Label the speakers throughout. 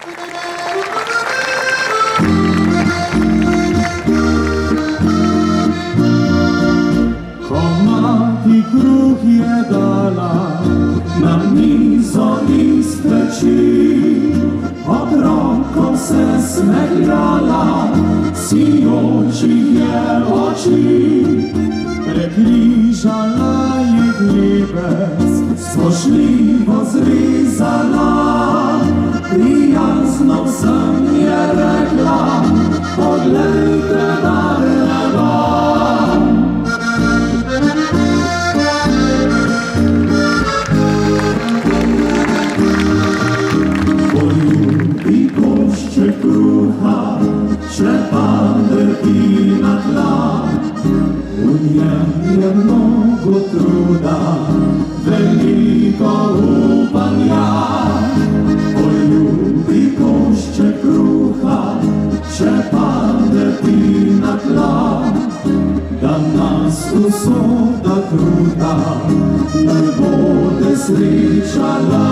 Speaker 1: Ko mati kruh je dala na mizo iz peči, otrokom se smejala, sijočih je oči. Prekrižala je hlebec, spoštljivo zrezala, prijazno vsem je rekla, poglejte dar neba. Poljubi košček kruha, če pade ti na tla, v njem je mnogo truda, veliko upanja. Poljubi košček kruha, če pade ti na tla, da nas usoda kruta ne bude srečala.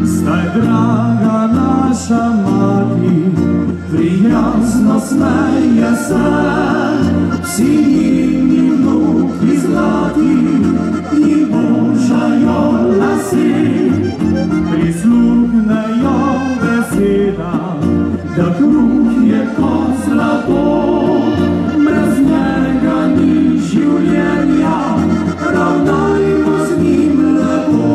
Speaker 1: Zdaj, draga naša mati, prijazno smeje se, vsi njeni vnuki zlati ji božajo lase. Prisluhnejo besedam, da kruh je kot zlato, brez njega ni življenja, ravnajmo z njim lepo.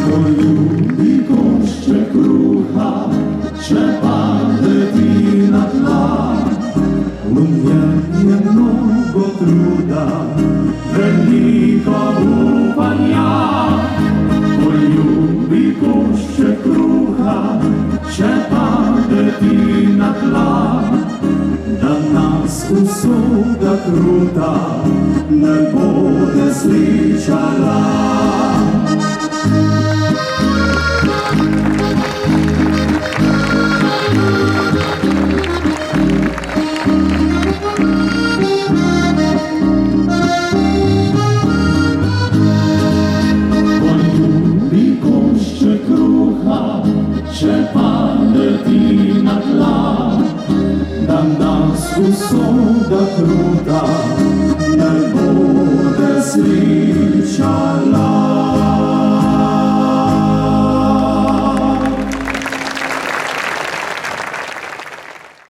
Speaker 1: Poljubi košček kruha, če pade ti na tla, v njem je mnogo truda, veliko upanja. Poljubi košček kruha, če pade ti na tla, da nas usoda kruta ne bude srečala. Poljubi košček kruha, če pade ti na tla, da nas usoda kruta ne bude srečala.